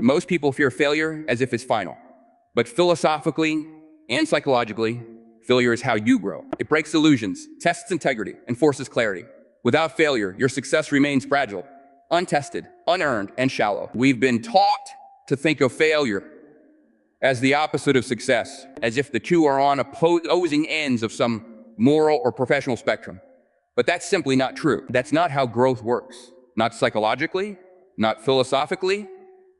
Most people fear failure as if it's final. But philosophically and psychologically, failure is how you grow. It breaks illusions, tests integrity, and forces clarity. Without failure, your success remains fragile, untested, unearned, and shallow. We've been taught to think of failure as the opposite of success, as if the two are on opposing ends of some moral or professional spectrum. But that's simply not true. That's not how growth works. Not psychologically, not philosophically,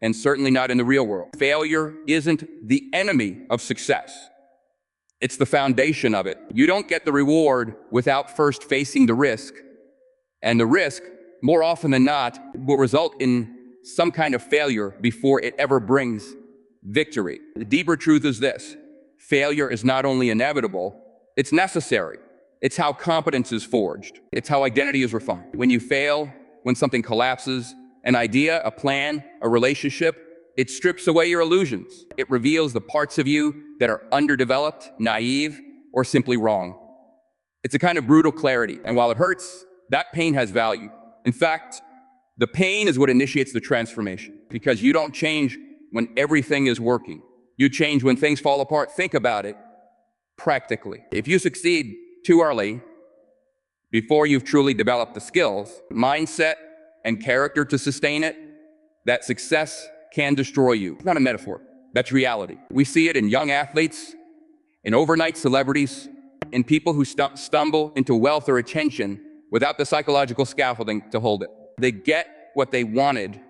and certainly not in the real world. Failure isn't the enemy of success. It's the foundation of it. You don't get the reward without first facing the risk. And the risk, more often than not, will result in some kind of failure before it ever brings victory. The deeper truth is this: failure is not only inevitable, it's necessary. It's how competence is forged. It's how identity is refined. When you fail, when something collapses, an idea, a plan, a relationship, it strips away your illusions. It reveals the parts of you that are underdeveloped, naive, or simply wrong. It's a kind of brutal clarity, and while it hurts, that pain has value. In fact, the pain is what initiates the transformation, because you don't change when everything is working. You change when things fall apart. Think about it practically. If you succeed too early, before you've truly developed the skills, mindset, and character to sustain it, that success can destroy you. It's not a metaphor. That's reality. We see it in young athletes, in overnight celebrities, in people who stumble into wealth or attention without the psychological scaffolding to hold it. They get what they wanted,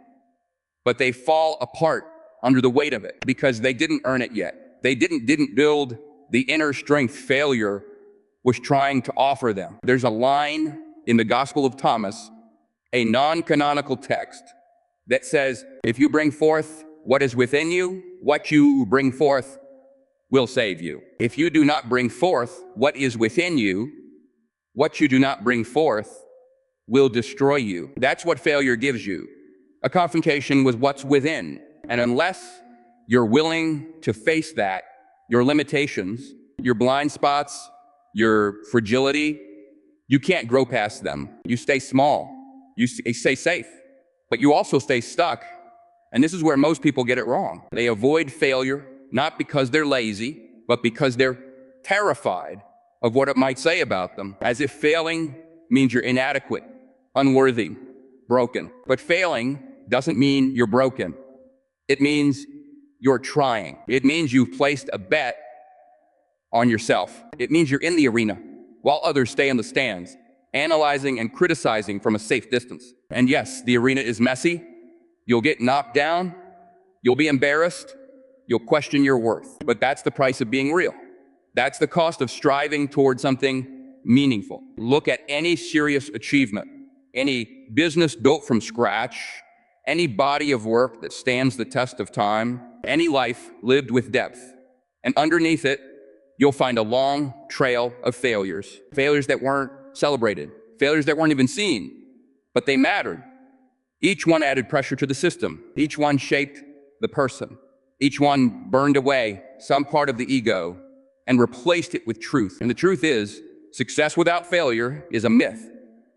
but they fall apart under the weight of it because they didn't earn it yet. They didn't build the inner strength failure was trying to offer them. There's a line in the Gospel of Thomas, a non-canonical text, that says, if you bring forth what is within you, what you bring forth will save you. If you do not bring forth what is within you, what you do not bring forth will destroy you. That's what failure gives you, a confrontation with what's within. And unless you're willing to face that, your limitations, your blind spots, your fragility, you can't grow past them. You stay small, you stay safe, but you also stay stuck. And this is where most people get it wrong. They avoid failure, not because they're lazy, but because they're terrified of what it might say about them, as if failing means you're inadequate, unworthy, broken. But failing doesn't mean you're broken. It means you're trying. It means you've placed a bet on yourself. It means you're in the arena while others stay in the stands, analyzing and criticizing from a safe distance. And yes, the arena is messy. You'll get knocked down. You'll be embarrassed. You'll question your worth. But that's the price of being real. That's the cost of striving toward something meaningful. Look at any serious achievement, any business built from scratch, any body of work that stands the test of time, any life lived with depth. And underneath it, you'll find a long trail of failures. Failures that weren't celebrated, failures that weren't even seen, but they mattered. Each one added pressure to the system. Each one shaped the person. Each one burned away some part of the ego and replaced it with truth. And the truth is, success without failure is a myth.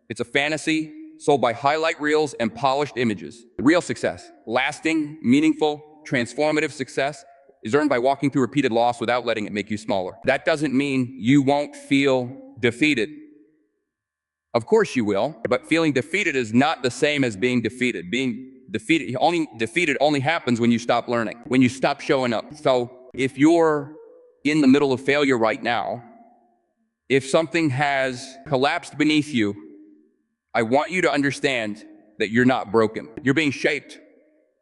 It's a fantasy sold by highlight reels and polished images. Real success, lasting, meaningful, transformative success, is earned by walking through repeated loss without letting it make you smaller. That doesn't mean you won't feel defeated. Of course you will, but feeling defeated is not the same as being defeated. Being defeated only happens when you stop learning, when you stop showing up. So if you're in the middle of failure right now, if something has collapsed beneath you, I want you to understand that you're not broken. You're being shaped.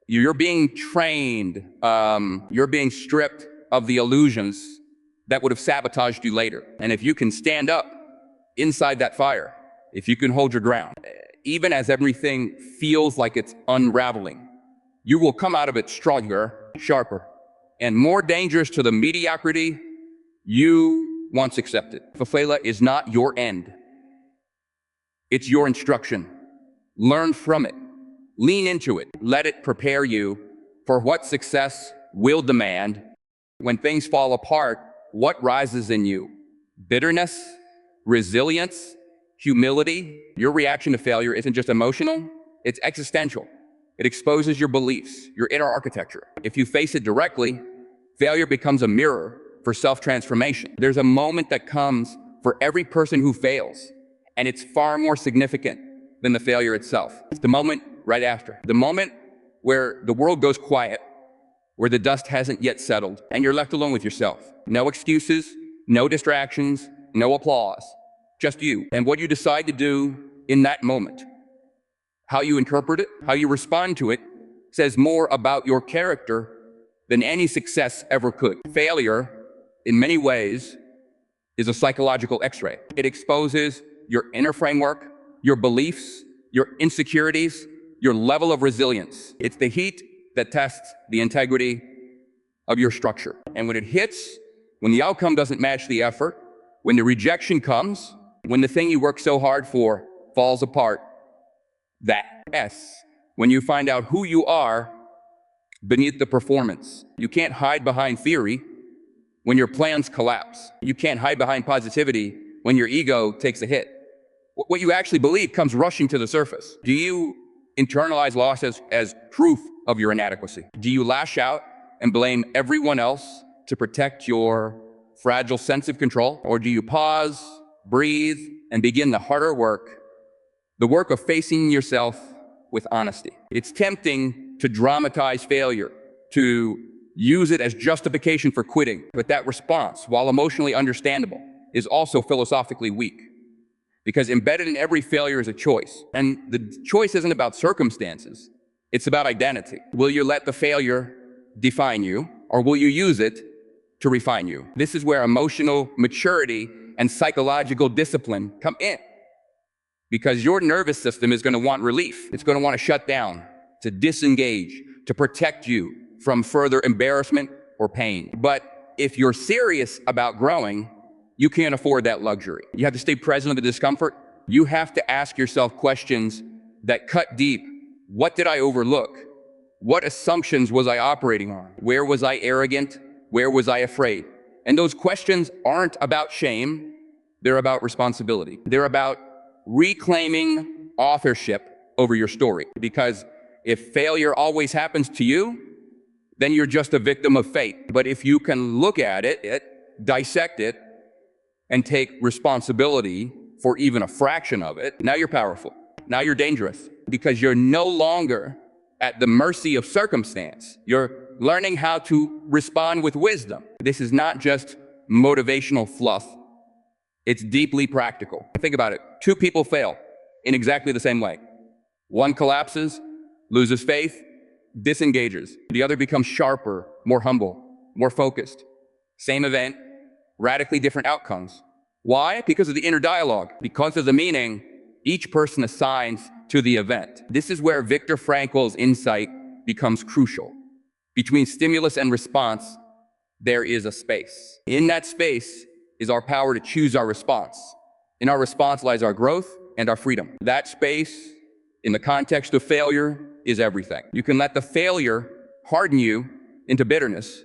You're being trained. You're being stripped of the illusions that would have sabotaged you later. And if you can stand up inside that fire, if you can hold your ground, even as everything feels like it's unraveling, you will come out of it stronger, sharper, and more dangerous to the mediocrity you once accepted. Failure is not your end. It's your instruction. Learn from it. Lean into it. Let it prepare you for what success will demand. When things fall apart, what rises in you? Bitterness, resilience, humility. Your reaction to failure isn't just emotional, it's existential. It exposes your beliefs, your inner architecture. If you face it directly, failure becomes a mirror for self-transformation. There's a moment that comes for every person who fails, and it's far more significant than the failure itself. It's the moment right after. The moment where the world goes quiet, where the dust hasn't yet settled, and you're left alone with yourself. No excuses, no distractions, no applause, just you. And what you decide to do in that moment, how you interpret it, how you respond to it, says more about your character than any success ever could. Failure, in many ways, is a psychological X-ray. It exposes your inner framework, your beliefs, your insecurities, your level of resilience. It's the heat that tests the integrity of your structure. And when it hits, when the outcome doesn't match the effort, when the rejection comes, when the thing you worked so hard for falls apart, when you find out who you are beneath the performance. You can't hide behind theory when your plans collapse. You can't hide behind positivity when your ego takes a hit. What you actually believe comes rushing to the surface. Do you internalize losses as proof of your inadequacy? Do you lash out and blame everyone else to protect your fragile sense of control? Or do you pause, breathe, and begin the harder work, the work of facing yourself with honesty? It's tempting to dramatize failure, to use it as justification for quitting. But that response, while emotionally understandable, is also philosophically weak. Because embedded in every failure is a choice. And the choice isn't about circumstances. It's about identity. Will you let the failure define you, or will you use it to refine you? This is where emotional maturity and psychological discipline come in. Because your nervous system is going to want relief. It's going to want to shut down, to disengage, to protect you from further embarrassment or pain. But if you're serious about growing, you can't afford that luxury. You have to stay present in the discomfort. You have to ask yourself questions that cut deep. What did I overlook? What assumptions was I operating on? Where was I arrogant? Where was I afraid? And those questions aren't about shame. They're about responsibility. They're about reclaiming authorship over your story. Because if failure always happens to you, then you're just a victim of fate. But if you can look at it, dissect it, and take responsibility for even a fraction of it, now you're powerful. Now you're dangerous. Because you're no longer at the mercy of circumstance. You're learning how to respond with wisdom. This is not just motivational fluff. It's deeply practical. Think about it. Two people fail in exactly the same way. One collapses, loses faith, disengages. The other becomes sharper, more humble, more focused. Same event, radically different outcomes. Why? Because of the inner dialogue. Because of the meaning each person assigns to the event. This is where Viktor Frankl's insight becomes crucial. Between stimulus and response, there is a space. In that space is our power to choose our response. In our response lies our growth and our freedom. That space, in the context of failure, is everything. You can let the failure harden you into bitterness,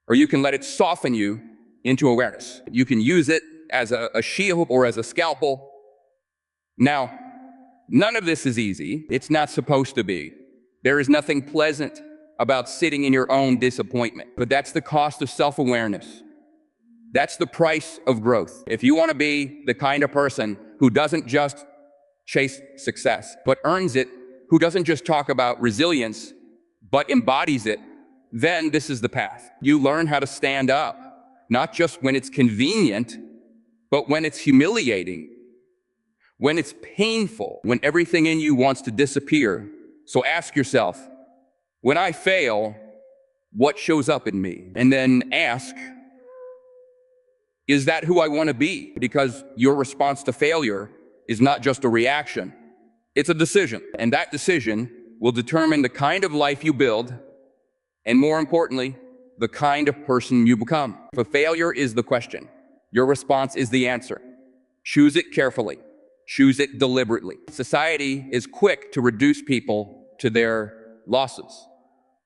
or you can let it soften you into awareness. You can use it as a shield or as a scalpel. Now, none of this is easy. It's not supposed to be. There is nothing pleasant about sitting in your own disappointment, but that's the cost of self-awareness. That's the price of growth. If you want to be the kind of person who doesn't just chase success, but earns it, who doesn't just talk about resilience, but embodies it, then this is the path. You learn how to stand up, not just when it's convenient, but when it's humiliating, when it's painful, when everything in you wants to disappear. So ask yourself, when I fail, what shows up in me? And then ask, is that who I want to be? Because your response to failure is not just a reaction, it's a decision. And that decision will determine the kind of life you build, and more importantly, the kind of person you become. For failure is the question. Your response is the answer. Choose it carefully. Choose it deliberately. Society is quick to reduce people to their losses.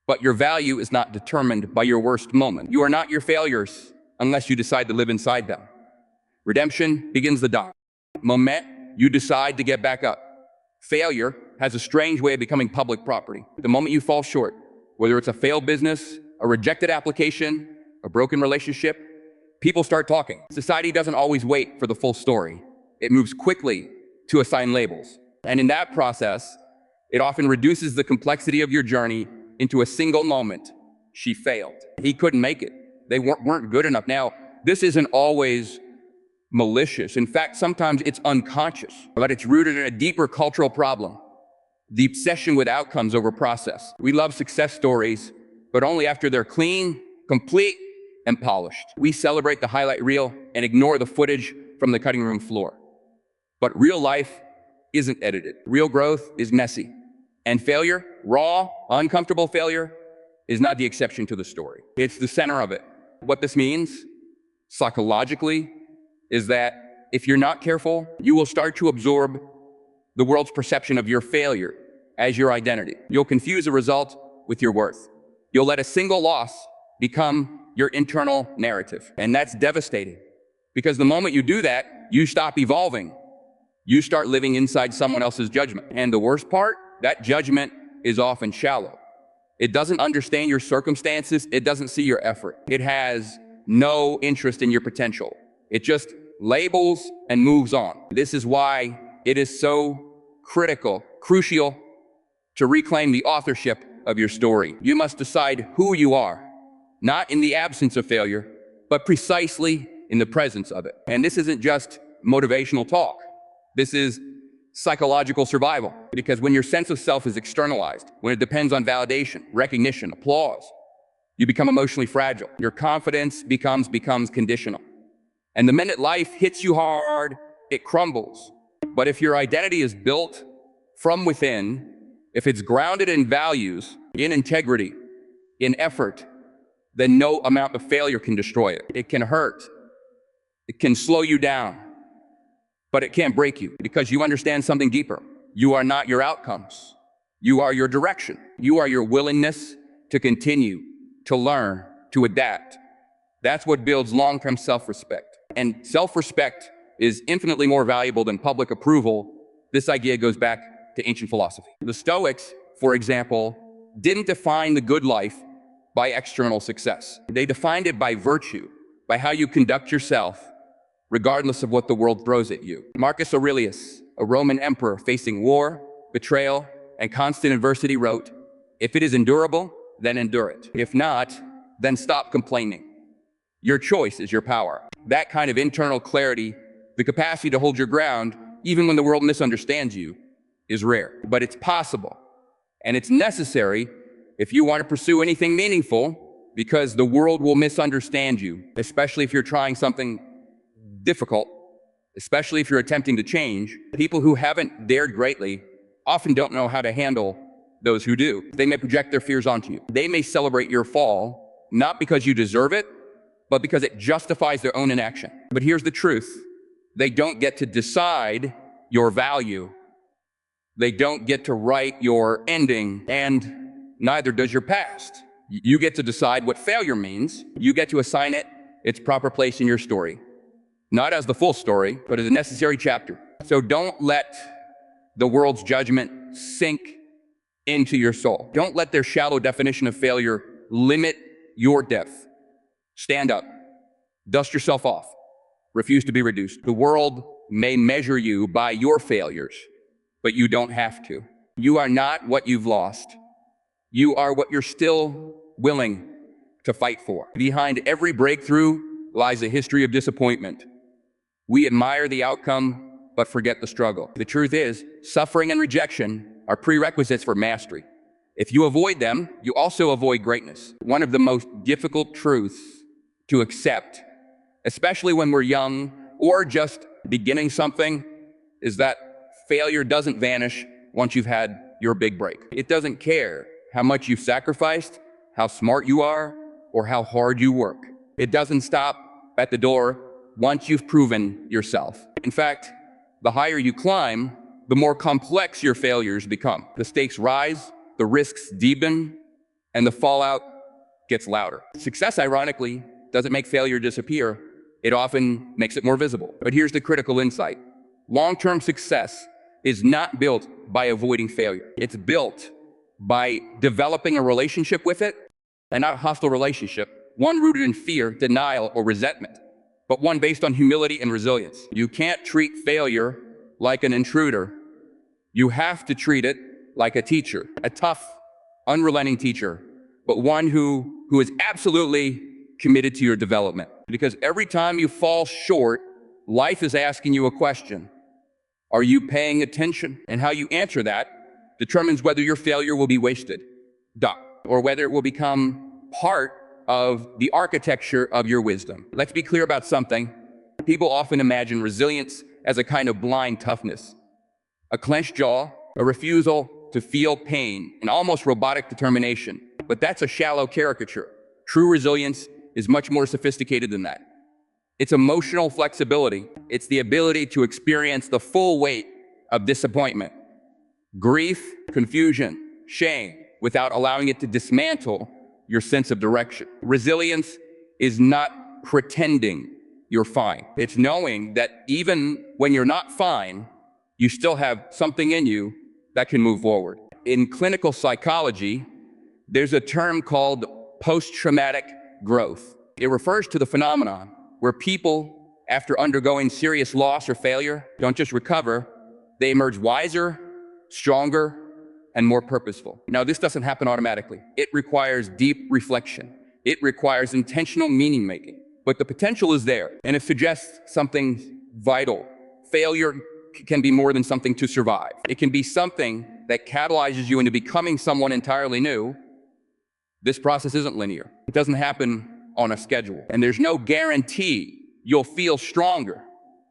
But your value is not determined by your worst moment. You are not your failures unless you decide to live inside them. Redemption begins the moment you decide to get back up. Failure has a strange way of becoming public property. The moment you fall short, whether it's a failed business, a rejected application, a broken relationship, people start talking. Society doesn't always wait for the full story. It moves quickly to assign labels. And in that process, it often reduces the complexity of your journey into a single moment. She failed. He couldn't make it. They weren't good enough. Now, this isn't always malicious. In fact, sometimes it's unconscious, but it's rooted in a deeper cultural problem: the obsession with outcomes over process. We love success stories, but only after they're clean, complete, and polished. We celebrate the highlight reel and ignore the footage from the cutting room floor. But real life isn't edited. Real growth is messy. And failure, raw, uncomfortable failure, is not the exception to the story. It's the center of it. What this means, psychologically, is that if you're not careful, you will start to absorb the world's perception of your failure as your identity. You'll confuse the result with your worth. You'll let a single loss become your internal narrative. And that's devastating, because the moment you do that, you stop evolving. You start living inside someone else's judgment. And the worst part, that judgment is often shallow. It doesn't understand your circumstances. It doesn't see your effort. It has no interest in your potential. It just labels and moves on. This is why it is so crucial to reclaim the authorship of your story. You must decide who you are, not in the absence of failure, but precisely in the presence of it. And this isn't just motivational talk. This is psychological survival. Because when your sense of self is externalized, when it depends on validation, recognition, applause, you become emotionally fragile. Your confidence becomes conditional. And the minute life hits you hard, it crumbles. But if your identity is built from within, if it's grounded in values, in integrity, in effort, then no amount of failure can destroy it. It can hurt. It can slow you down. But it can't break you, because you understand something deeper. You are not your outcomes. You are your direction. You are your willingness to continue, to learn, to adapt. That's what builds long-term self-respect. And self-respect is infinitely more valuable than public approval. This idea goes back to ancient philosophy. The Stoics, for example, didn't define the good life by external success. They defined it by virtue, by how you conduct yourself, regardless of what the world throws at you. Marcus Aurelius, a Roman emperor facing war, betrayal, and constant adversity, wrote, "If it is endurable, then endure it. If not, then stop complaining. Your choice is your power." That kind of internal clarity, the capacity to hold your ground, even when the world misunderstands you, is rare. But it's possible, and it's necessary if you want to pursue anything meaningful, because the world will misunderstand you, especially if you're trying something difficult, especially if you're attempting to change. People who haven't dared greatly often don't know how to handle those who do. They may project their fears onto you. They may celebrate your fall, not because you deserve it, but because it justifies their own inaction. But here's the truth. They don't get to decide your value. They don't get to write your ending, and neither does your past. You get to decide what failure means. You get to assign it its proper place in your story. Not as the full story, but as a necessary chapter. So don't let the world's judgment sink into your soul. Don't let their shallow definition of failure limit your depth. Stand up. Dust yourself off. Refuse to be reduced. The world may measure you by your failures, but you don't have to. You are not what you've lost. You are what you're still willing to fight for. Behind every breakthrough lies a history of disappointment. We admire the outcome, but forget the struggle. The truth is, suffering and rejection are prerequisites for mastery. If you avoid them, you also avoid greatness. One of the most difficult truths to accept, especially when we're young or just beginning something, is that failure doesn't vanish once you've had your big break. It doesn't care how much you've sacrificed, how smart you are, or how hard you work. It doesn't stop at the door once you've proven yourself. In fact, the higher you climb, the more complex your failures become. The stakes rise, the risks deepen, and the fallout gets louder. Success, ironically, doesn't make failure disappear. It often makes it more visible. But here's the critical insight. Long-term success is not built by avoiding failure. It's built by developing a relationship with it, and not a hostile relationship, one rooted in fear, denial, or resentment, but one based on humility and resilience. You can't treat failure like an intruder. You have to treat it like a teacher, a tough, unrelenting teacher, but one who is absolutely committed to your development. Because every time you fall short, life is asking you a question. Are you paying attention? And how you answer that determines whether your failure will be wasted, or whether it will become part of the architecture of your wisdom. Let's be clear about something. People often imagine resilience as a kind of blind toughness, a clenched jaw, a refusal to feel pain, an almost robotic determination. But that's a shallow caricature. True resilience is much more sophisticated than that. It's emotional flexibility. It's the ability to experience the full weight of disappointment, grief, confusion, shame, without allowing it to dismantle your sense of direction. Resilience is not pretending you're fine. It's knowing that even when you're not fine, you still have something in you that can move forward. In clinical psychology, there's a term called post-traumatic growth. It refers to the phenomenon where people, after undergoing serious loss or failure, don't just recover, they emerge wiser, stronger, and more purposeful. Now, this doesn't happen automatically. It requires deep reflection. It requires intentional meaning-making. But the potential is there, and it suggests something vital. Failure can be more than something to survive. It can be something that catalyzes you into becoming someone entirely new. This process isn't linear. It doesn't happen on a schedule. And there's no guarantee you'll feel stronger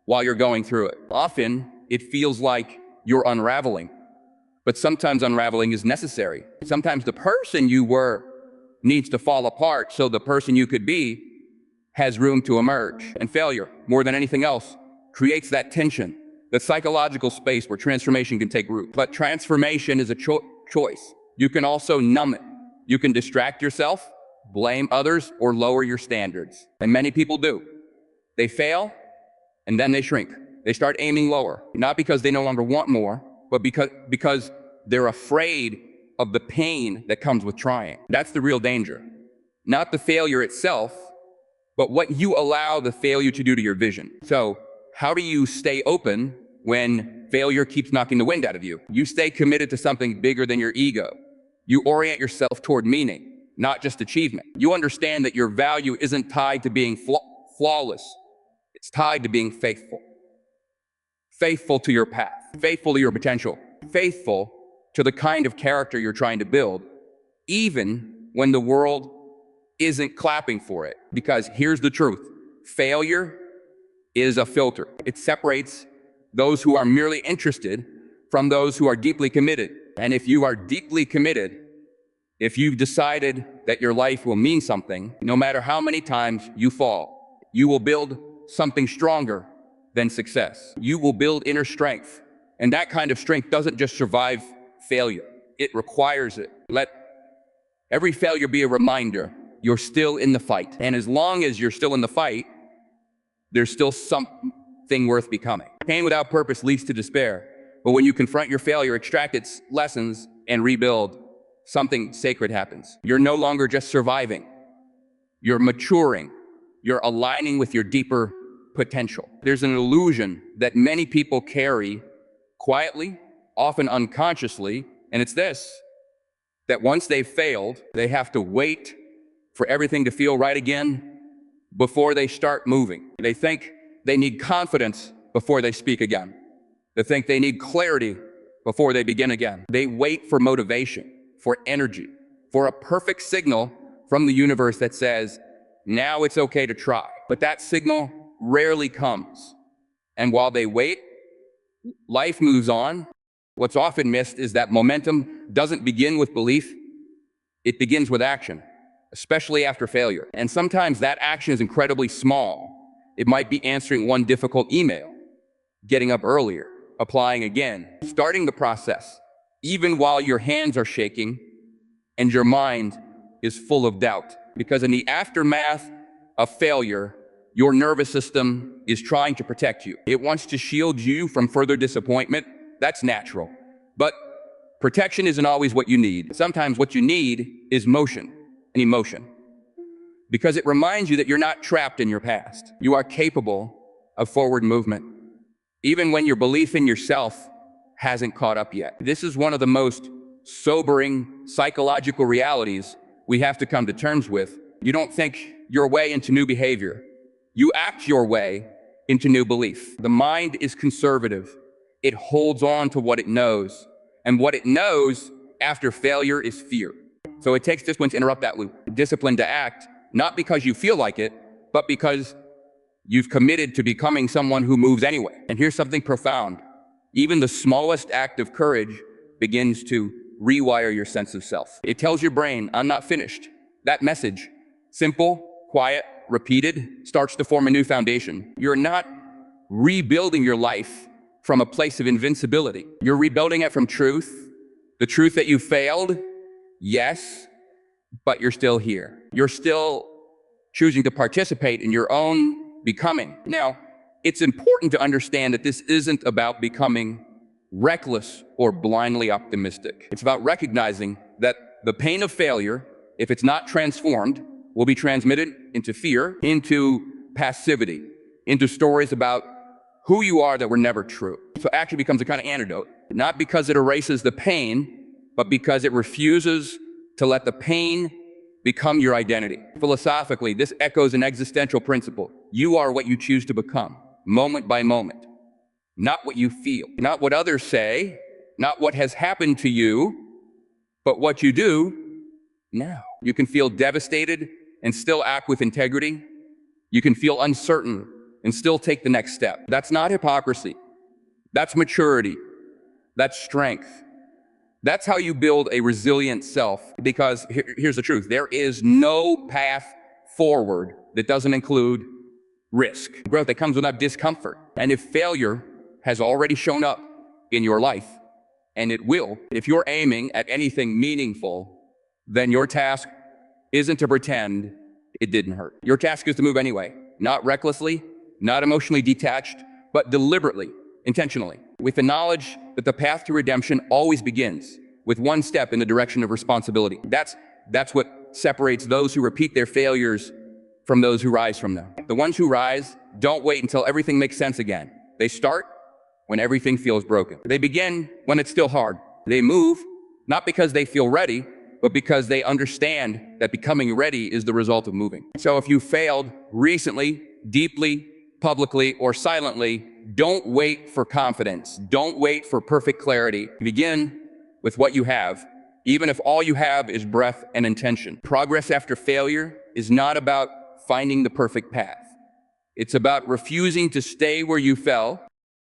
while you're going through it. Often, it feels like you're unraveling. But sometimes unraveling is necessary. Sometimes the person you were needs to fall apart so the person you could be has room to emerge. And failure, more than anything else, creates that tension, the psychological space where transformation can take root. But transformation is a choice. You can also numb it. You can distract yourself, blame others, or lower your standards. And many people do. They fail, and then they shrink. They start aiming lower, not because they no longer want more, but because they're afraid of the pain that comes with trying. That's the real danger. Not the failure itself, but what you allow the failure to do to your vision. So, how do you stay open when failure keeps knocking the wind out of you? You stay committed to something bigger than your ego. You orient yourself toward meaning, not just achievement. You understand that your value isn't tied to being flawless. It's tied to being faithful. Faithful to your path, faithful to your potential, faithful to the kind of character you're trying to build, even when the world isn't clapping for it. Because here's the truth. Failure is a filter. It separates those who are merely interested from those who are deeply committed. And if you are deeply committed, if you've decided that your life will mean something, no matter how many times you fall, you will build something stronger than success. You will build inner strength. And that kind of strength doesn't just survive failure. It requires it. Let every failure be a reminder you're still in the fight. And as long as you're still in the fight, there's still something worth becoming. Pain without purpose leads to despair. But when you confront your failure, extract its lessons, and rebuild, something sacred happens. You're no longer just surviving. You're maturing. You're aligning with your deeper potential. There's an illusion that many people carry quietly, often unconsciously, and it's this, that once they've failed, they have to wait for everything to feel right again before they start moving. They think they need confidence before they speak again. They think they need clarity before they begin again. They wait for motivation, for energy, for a perfect signal from the universe that says, now it's okay to try. But that signal rarely comes. And while they wait, life moves on. What's often missed is that momentum doesn't begin with belief. It begins with action, especially after failure. And sometimes that action is incredibly small. It might be answering one difficult email, getting up earlier, applying again, starting the process, even while your hands are shaking and your mind is full of doubt. Because in the aftermath of failure, your nervous system is trying to protect you. It wants to shield you from further disappointment, That's natural. But protection isn't always what you need. Sometimes what you need is motion and emotion, because it reminds you that you're not trapped in your past. You are capable of forward movement, even when your belief in yourself hasn't caught up yet. This is one of the most sobering psychological realities we have to come to terms with. You don't think your way into new behavior. You act your way into new belief. The mind is conservative. It holds on to what it knows. And what it knows after failure is fear. So it takes discipline to interrupt that loop. Discipline to act, not because you feel like it, but because you've committed to becoming someone who moves anyway. And here's something profound. Even the smallest act of courage begins to rewire your sense of self. It tells your brain, I'm not finished. That message, simple, quiet, repeated, starts to form a new foundation. You're not rebuilding your life from a place of invincibility. You're rebuilding it from truth. The truth that you failed, yes, but you're still here. You're still choosing to participate in your own becoming. Now, it's important to understand that this isn't about becoming reckless or blindly optimistic. It's about recognizing that the pain of failure, if it's not transformed, will be transmitted into fear, into passivity, into stories about who you are that were never true. So action becomes a kind of antidote, not because it erases the pain, but because it refuses to let the pain become your identity. Philosophically, this echoes an existential principle. You are what you choose to become, moment by moment. Not what you feel, not what others say, not what has happened to you, but what you do now. You can feel devastated and still act with integrity. You can feel uncertain and still take the next step. That's not hypocrisy. That's maturity. That's strength. That's how you build a resilient self, because here's the truth. There is no path forward that doesn't include risk. Growth that comes without discomfort. And if failure has already shown up in your life, and it will, if you're aiming at anything meaningful, then your task isn't to pretend it didn't hurt. Your task is to move anyway, not recklessly, not emotionally detached, but deliberately, intentionally, with the knowledge that the path to redemption always begins with one step in the direction of responsibility. That's what separates those who repeat their failures from those who rise from them. The ones who rise don't wait until everything makes sense again. They start when everything feels broken. They begin when it's still hard. They move, not because they feel ready, but because they understand that becoming ready is the result of moving. So if you failed recently, deeply, publicly, or silently, don't wait for confidence. Don't wait for perfect clarity. Begin with what you have, even if all you have is breath and intention. Progress after failure is not about finding the perfect path. It's about refusing to stay where you fell